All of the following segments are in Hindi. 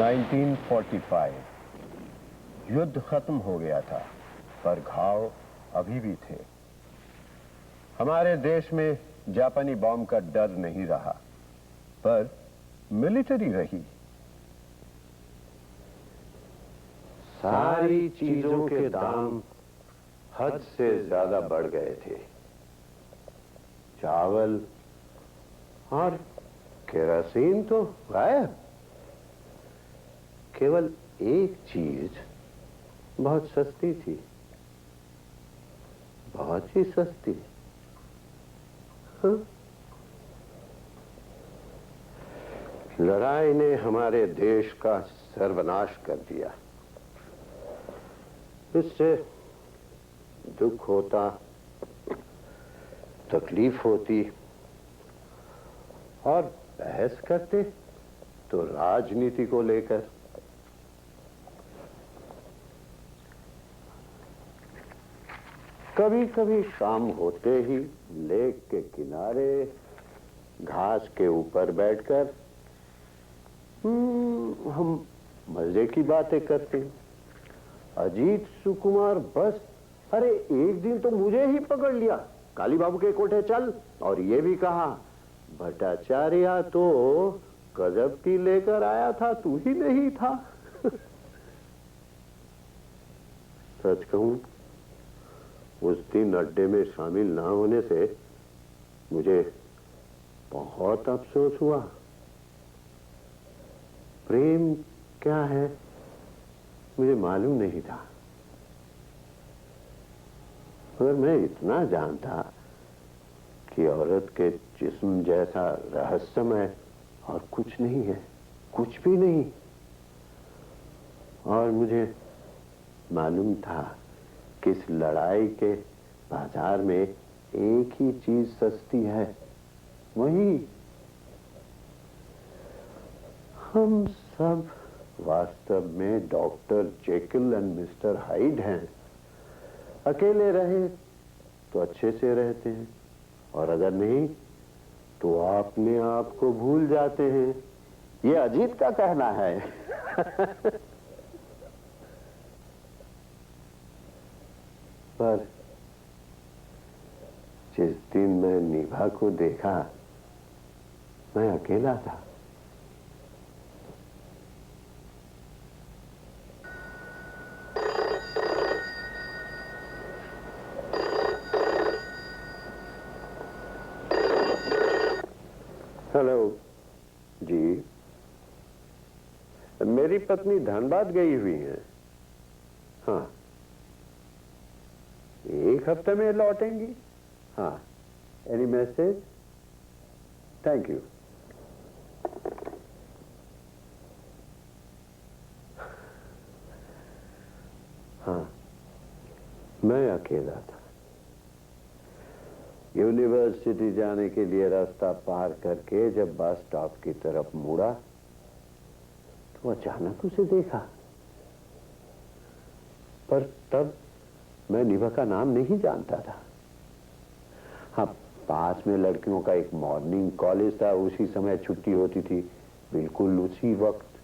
1945 युद्ध खत्म हो गया था, पर घाव अभी भी थे। हमारे देश में जापानी बॉम्ब का डर नहीं रहा, पर मिलिट्री रही। सारी चीजों के दाम हद से ज्यादा बढ़ गए थे। चावल और केरोसिन तो गायब। केवल एक चीज बहुत सस्ती थी, बहुत ही सस्ती। हाँ? लड़ाई ने हमारे देश का सर्वनाश कर दिया। इससे दुख होता, तकलीफ होती, और बहस करते तो राजनीति को लेकर। कभी कभी शाम होते ही लेक के किनारे घास के ऊपर बैठकर हम मजे की बातें करते। अजीत सुकुमार बस, अरे एक दिन तो मुझे ही पकड़ लिया, काली बाबू के कोठे चल, और ये भी कहा भट्टाचार्य तो गजब की लेकर आया था, तू ही नहीं था। सच कहूं, उस दिन अड्डे में शामिल ना होने से मुझे बहुत अफसोस हुआ। प्रेम क्या है मुझे मालूम नहीं था, मगर मैं इतना जानता कि औरत के जिस्म जैसा रहस्यमय और कुछ नहीं है, कुछ भी नहीं। और मुझे मालूम था कि इस लड़ाई के बाजार में एक ही चीज सस्ती है, वही हम सब वास्तव में doctor Jekyll and mister hide हैं। अकेले रहे तो अच्छे से रहते हैं, और अगर नहीं तो अपने आप को भूल जाते हैं। ये अजीत का कहना है। पर जिस दिन मैं निभा को देखा, मैं अकेला था। हेलो जी, मेरी पत्नी धनबाद गई हुई है। हाँ, एक हफ्ते में लौटेंगी। हाँ, एनी मैसेज? Thank you. हाँ, मैं अकेला था। यूनिवर्सिटी जाने के लिए रास्ता पार करके जब बस स्टॉप की तरफ मुड़ा तो अचानक उसे देखा, पर तब मैं निभा का नाम नहीं जानता था। हाँ, पास में लड़कियों का एक मॉर्निंग कॉलेज था, उसी समय छुट्टी होती थी, बिल्कुल उसी वक्त।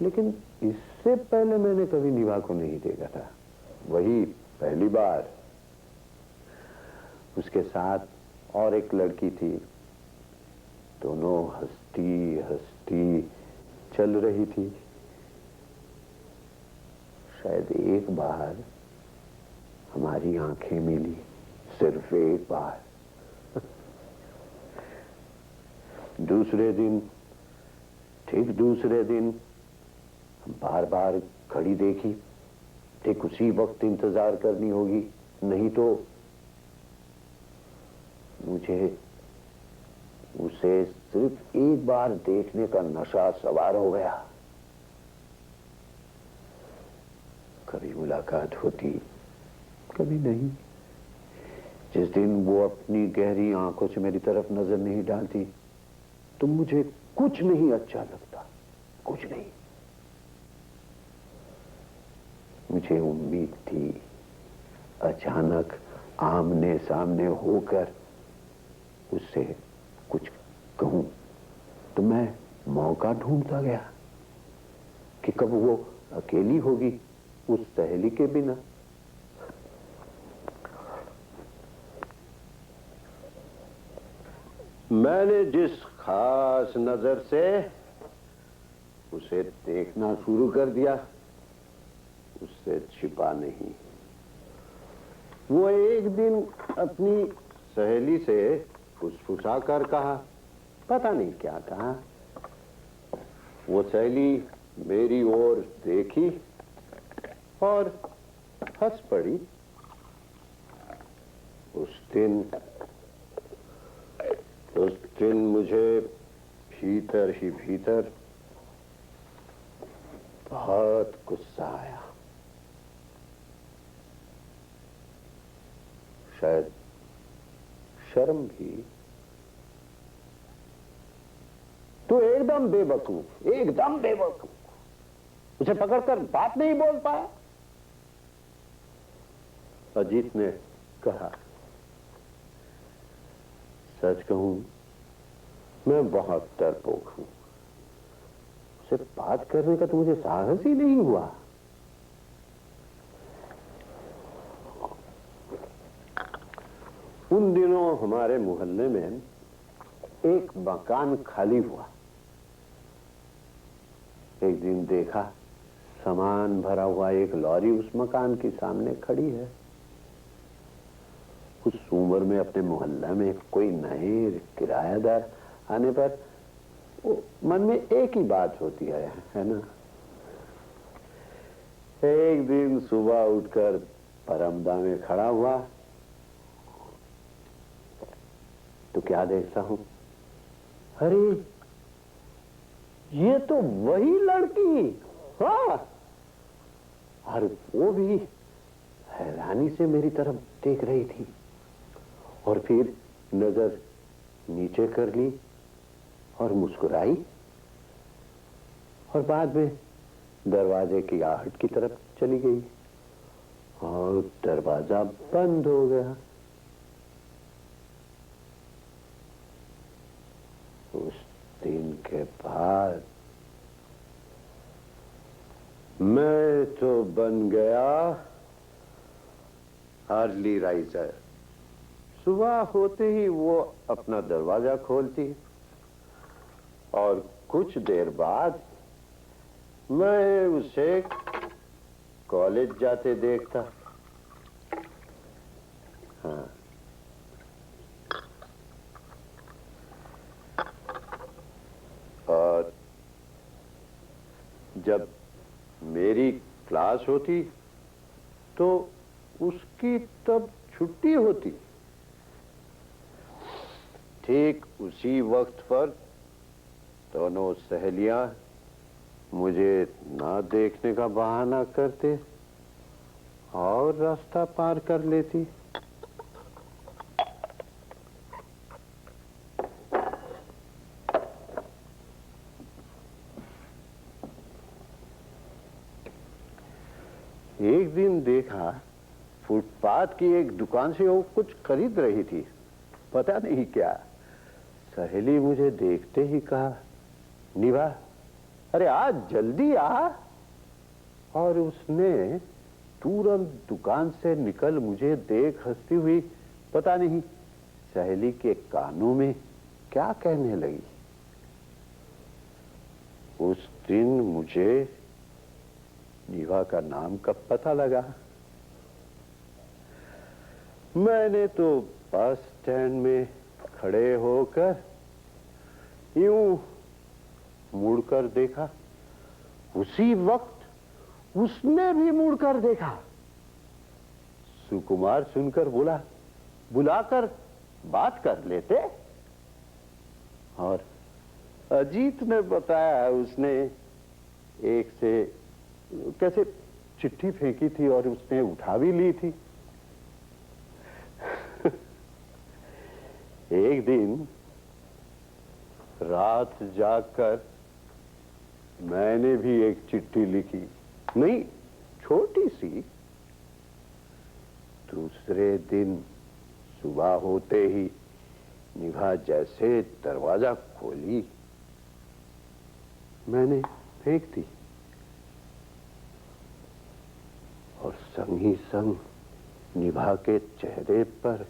लेकिन इससे पहले मैंने कभी निभा को नहीं देखा था, वही पहली बार। उसके साथ और एक लड़की थी, दोनों हंसती हंसती चल रही थी। शायद एक बार हमारी आंखें मिली, सिर्फ एक बार। दूसरे दिन, ठीक दूसरे दिन, बार बार घड़ी देखी, ठीक उसी वक्त इंतजार करनी होगी, नहीं तो मुझे उसे सिर्फ एक बार देखने का नशा सवार हो गया। कभी मुलाकात होती, कभी नहीं। जिस दिन वो अपनी गहरी आंखों से मेरी तरफ नजर नहीं डालती तो मुझे कुछ नहीं अच्छा लगता, कुछ नहीं। मुझे उम्मीद थी अचानक आमने सामने होकर उससे कुछ कहूं तो मैं मौका ढूंढता गया कि कब वो अकेली होगी उस सहेली के बिना। मैंने जिस खास नजर से उसे देखना शुरू कर दिया उससे छिपा नहीं। वो एक दिन अपनी सहेली से फुसफुसा कर कहा, पता नहीं क्या कहा। वो सहेली मेरी ओर देखी और हंस पड़ी। उस दिन मुझे भीतर ही भीतर बहुत गुस्सा आया। शायद शर्म भी। तू एकदम बेवकूफ, उसे पकड़कर बात नहीं बोल पाया। अजीत ने कहा, सच कहूं मैं बहुत डरपोक हूं। उसे बात करने का तो मुझे साहस ही नहीं हुआ। उन दिनों हमारे मोहल्ले में एक मकान खाली हुआ। एक दिन देखा सामान भरा हुआ एक लॉरी उस मकान के सामने खड़ी है। उस उम्र में अपने मोहल्ला में कोई नए किराएदार आने पर मन में एक ही बात होती है ना। एक दिन सुबह उठकर बरामदा में खड़ा हुआ तो क्या देखता हूं, अरे ये तो वही लड़की। हाँ, और वो भी हैरानी से मेरी तरफ देख रही थी और फिर नजर नीचे कर ली और मुस्कुराई और बाद में दरवाजे की आहट की तरफ चली गई और दरवाजा बंद हो गया। उस दिन के बाद मैं तो बन गया अर्ली राइजर। सुबह होते ही वो अपना दरवाजा खोलती और कुछ देर बाद मैं उसे कॉलेज जाते देखता। हाँ, और जब मेरी क्लास होती तो उसकी तब छुट्टी होती। ठीक उसी वक्त पर दोनों सहेलियां मुझे ना देखने का बहाना करते और रास्ता पार कर लेती। एक दिन देखा फुटपाथ की एक दुकान से वो कुछ खरीद रही थी, पता नहीं क्या। सहेली मुझे देखते ही कहा, निभा अरे आज जल्दी आ। और उसने तुरंत दुकान से निकल मुझे देख हंसती हुई पता नहीं सहेली के कानों में क्या कहने लगी। उस दिन मुझे निभा का नाम कब पता लगा। मैंने तो बस स्टैंड में खड़े होकर यूं मुड़कर देखा। उसी वक्त उसने भी मुड़कर देखा। सुकुमार सुनकर बोला, बुलाकर बात कर लेते। और अजीत ने बताया उसने एक से कैसे चिट्ठी फेंकी थी और उसने उठा भी ली थी। एक दिन रात जागकर मैंने भी एक चिट्ठी लिखी, नहीं छोटी सी। दूसरे दिन सुबह होते ही निभा जैसे दरवाजा खोली मैंने फेंक दी और संग ही संग निभा के चेहरे पर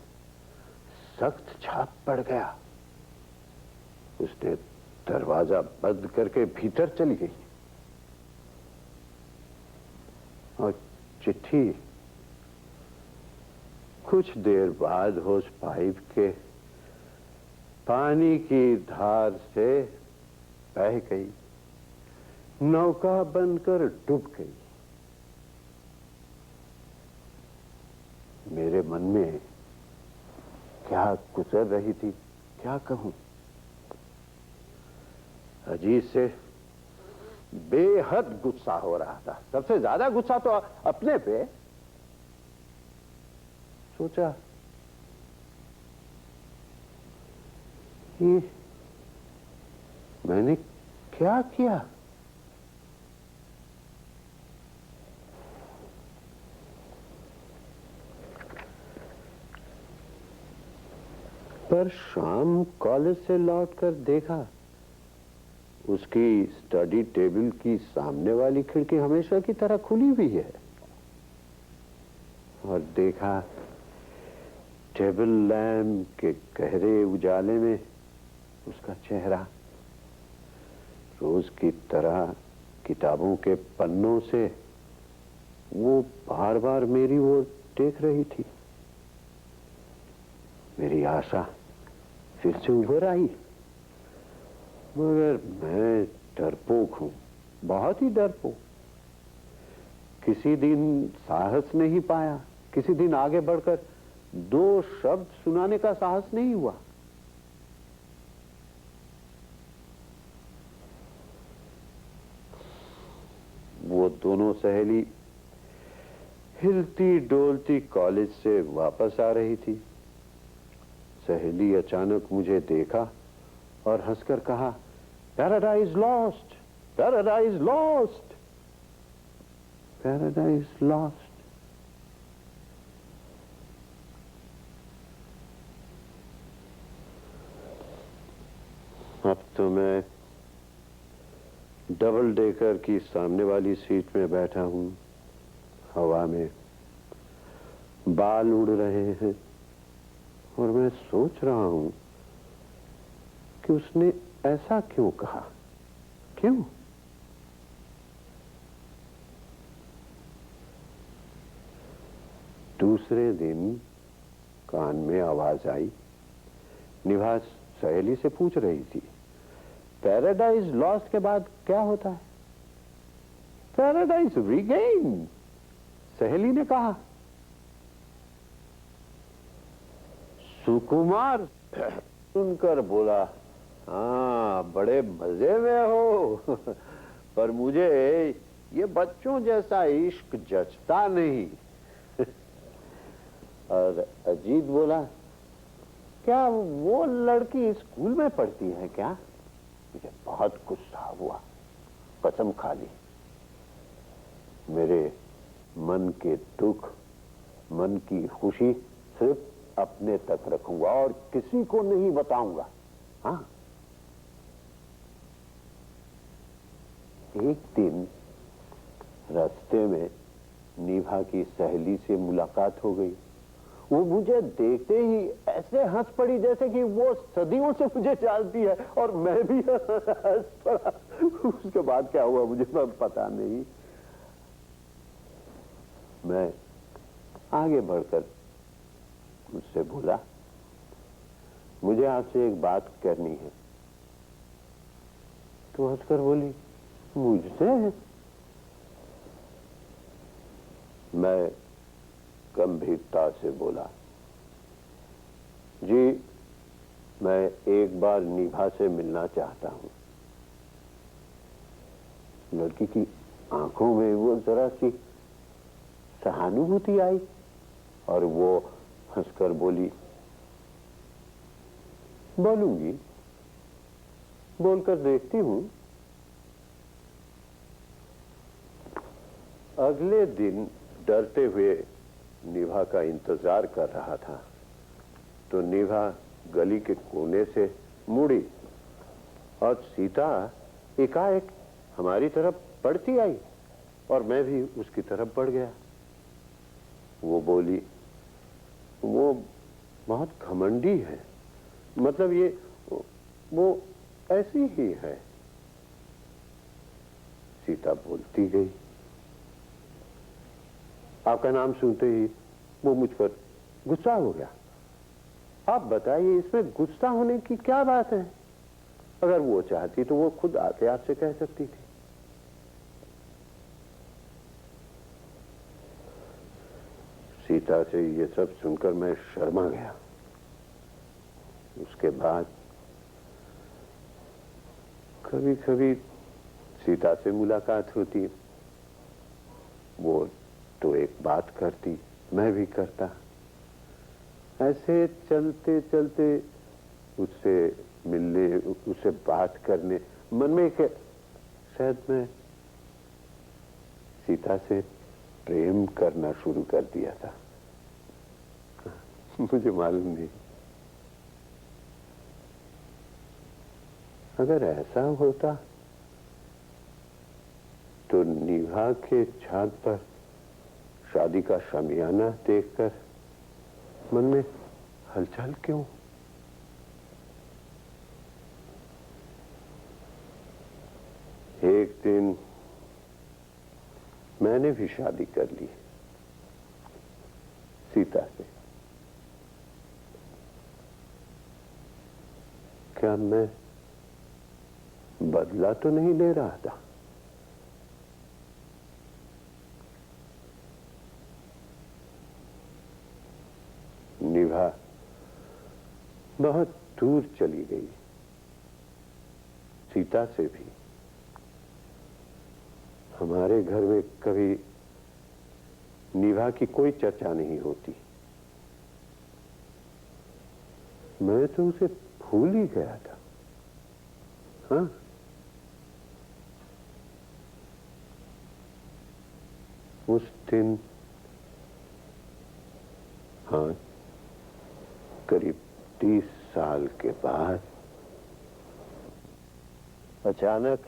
सख्त छाप पड़ गया। उसने दरवाजा बंद करके भीतर चली गई और चिट्ठी कुछ देर बाद होश पाइप के पानी की धार से बह गई, नौका बनकर डूब गई। मेरे मन में क्या गुजर रही थी क्या कहूं। अजीत से बेहद गुस्सा हो रहा था। सबसे ज्यादा गुस्सा तो अपने पे। सोचा कि मैंने क्या किया। पर शाम कॉलेज से लौटकर देखा उसकी स्टडी टेबल की सामने वाली खिड़की हमेशा की तरह खुली हुई है और देखा टेबल लैंप के गहरे उजाले में उसका चेहरा रोज की तरह किताबों के पन्नों से वो बार बार मेरी ओर देख रही थी। मेरी आशा फिर से उभर आई, मगर मैं डरपोक हूं, बहुत ही डरपोक। किसी दिन साहस नहीं पाया, किसी दिन आगे बढ़कर दो शब्द सुनाने का साहस नहीं हुआ। वो दोनों सहेली हिलती डोलती कॉलेज से वापस आ रही थी। सहेली अचानक मुझे देखा और हंसकर कहा, paradise lost, paradise lost, paradise lost. अब तो मैं डबल डेकर की सामने वाली सीट में बैठा हूं। हवा में बाल उड़ रहे हैं और मैं सोच रहा हूं कि उसने ऐसा क्यों कहा, क्यों? दूसरे दिन कान में आवाज आई। निभा सहेली से पूछ रही थी, पैराडाइज लॉस्ट के बाद क्या होता है? पैराडाइज रीगेन, सहेली ने कहा। सुकुमार सुनकर बोला, हाँ बड़े मजे में हो, पर मुझे ये बच्चों जैसा इश्क जचता नहीं। और अजीत बोला, क्या वो लड़की स्कूल में पढ़ती है क्या? मुझे बहुत गुस्सा हुआ, कसम खा ली। मेरे मन के दुख, मन की खुशी सिर्फ अपने तक रखूंगा और किसी को नहीं बताऊंगा। हाँ, एक दिन रास्ते में निभा की सहेली से मुलाकात हो गई। वो मुझे देखते ही ऐसे हंस पड़ी जैसे कि वो सदियों से मुझे जानती है, और मैं भी हंस पड़ा। उसके बाद क्या हुआ मुझे पता नहीं। मैं आगे बढ़कर उससे बोला, मुझे आपसे एक बात करनी है। तो हंसकर बोली, मुझसे? मैं गंभीरता से बोला, जी मैं एक बार निभा से मिलना चाहता हूं। लड़की की आंखों में वो जरा सी सहानुभूति आई और वो हंसकर बोली, बोलूंगी, बोलकर देखती हूं। अगले दिन डरते हुए निभा का इंतजार कर रहा था तो निभा गली के कोने से मुड़ी और सीता एकाएक हमारी तरफ बढ़ती आई और मैं भी उसकी तरफ बढ़ गया। वो बोली, वो बहुत घमंडी है, मतलब ये वो ऐसी ही है। सीता बोलती गई। आपका नाम सुनते ही वो मुझ पर गुस्सा हो गया। आप बताइए, इसमें गुस्सा होने की क्या बात है? अगर वो चाहती तो वो खुद आके आपसे कह सकती थी। सीता से ये सब सुनकर मैं शर्मा गया। उसके बाद कभी कभी सीता से मुलाकात होती, वो तो एक बात करती, मैं भी करता। ऐसे चलते चलते उससे मिलने, उससे बात करने, मन में एक शायद मैं सीता से प्रेम करना शुरू कर दिया था। मुझे मालूम नहीं। अगर ऐसा होता तो निभा के छात पर शादी का शामियाना देखकर मन में हलचल क्यों? एक दिन मैंने भी शादी कर ली सीता से। क्या मैं बदला तो नहीं ले रहा था? निभा बहुत दूर चली गई, सीता से भी। हमारे घर में कभी निभा की कोई चर्चा नहीं होती। मैं तो उसे भूल ही गया था। हाँ, उस दिन, हाँ, करीब 30 साल के बाद अचानक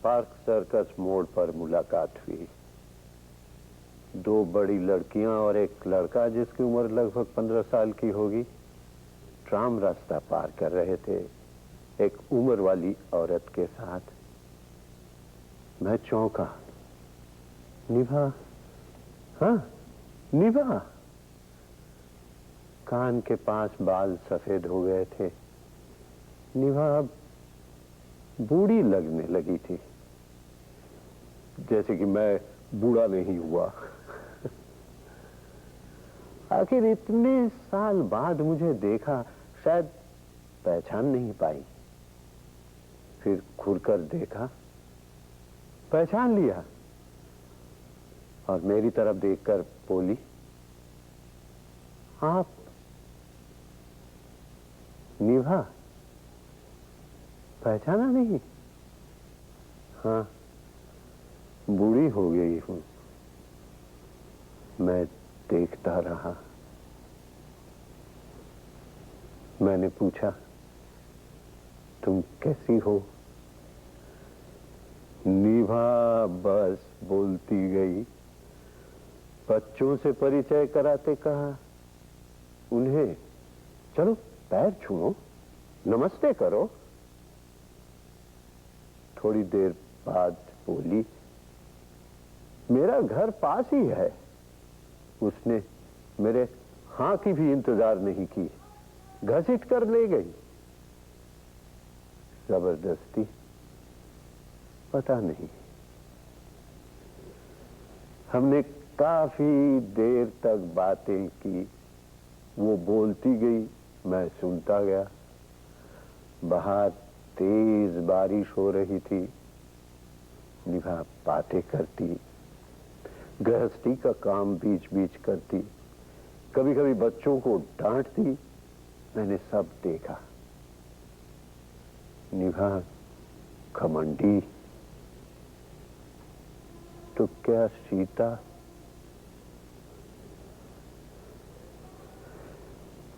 पार्क सर्कस मोड़ पर मुलाकात हुई। दो बड़ी लड़कियां और एक लड़का जिसकी उम्र लगभग 15 साल की होगी, ट्राम रास्ता पार कर रहे थे एक उम्र वाली औरत के साथ। मैं चौंका। निभा, हाँ, निभा। कान के पास बाल सफेद हो गए थे। निभा अब बूढ़ी लगने लगी थी, जैसे कि मैं बूढ़ा नहीं हुआ। आखिर इतने साल बाद मुझे देखा, शायद पहचान नहीं पाई। फिर घुरकर देखा, पहचान लिया और मेरी तरफ देखकर बोली, आप निभा? पहचाना नहीं? हाँ, बूढ़ी हो गई हूं। मैं देखता रहा। मैंने पूछा, तुम कैसी हो? निभा बस बोलती गई। बच्चों से परिचय कराते कहा, उन्हें चलो पैर छूओ, नमस्ते करो। थोड़ी देर बाद बोली, मेरा घर पास ही है। उसने मेरे हाँ की भी इंतजार नहीं की, घसीट कर ले गई। जबरदस्ती? पता नहीं। हमने काफी देर तक बातें की। वो बोलती गई, मैं सुनता गया। बाहर तेज बारिश हो रही थी। निभा बातें करती, गृहस्थी का काम बीच बीच करती, कभी कभी बच्चों को डांटती। मैंने सब देखा। निभा घमंडी तो क्या सीता?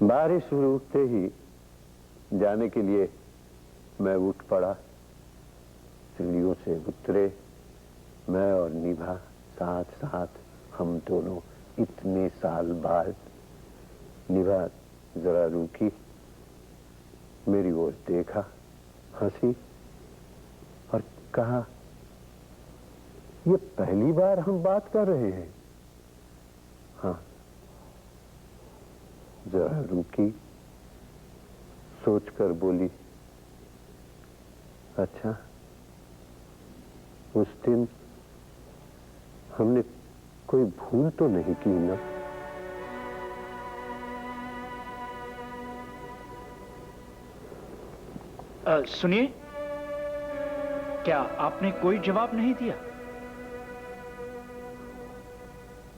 बारिश रुकते ही जाने के लिए मैं उठ पड़ा। सीढ़ियों से से उतरे, मैं और निभा साथ साथ, हम दोनों इतने साल बाद। निभा जरा रुकी, मेरी ओर देखा, हंसी और कहा, ये पहली बार हम बात कर रहे हैं। हाँ। जरा रुकी, सोचकर बोली, अच्छा, उस दिन हमने कोई भूल तो नहीं की ना? सुनिए, क्या आपने कोई जवाब नहीं दिया?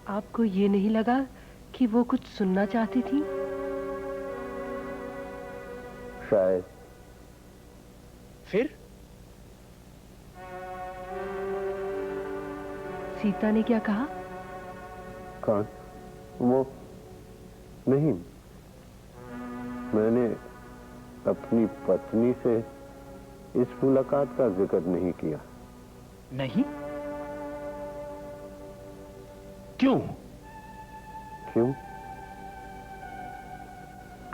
आपको ये नहीं लगा कि वो कुछ सुनना चाहती थी? शायद। फिर? सीता ने क्या कहा? कौन? वो नहीं, मैंने अपनी पत्नी से इस मुलाकात का जिक्र नहीं किया। नहीं? क्यों? क्यों?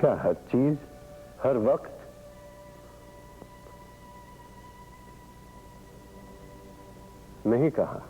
क्या हर चीज, हर वक्त? नहीं कहा।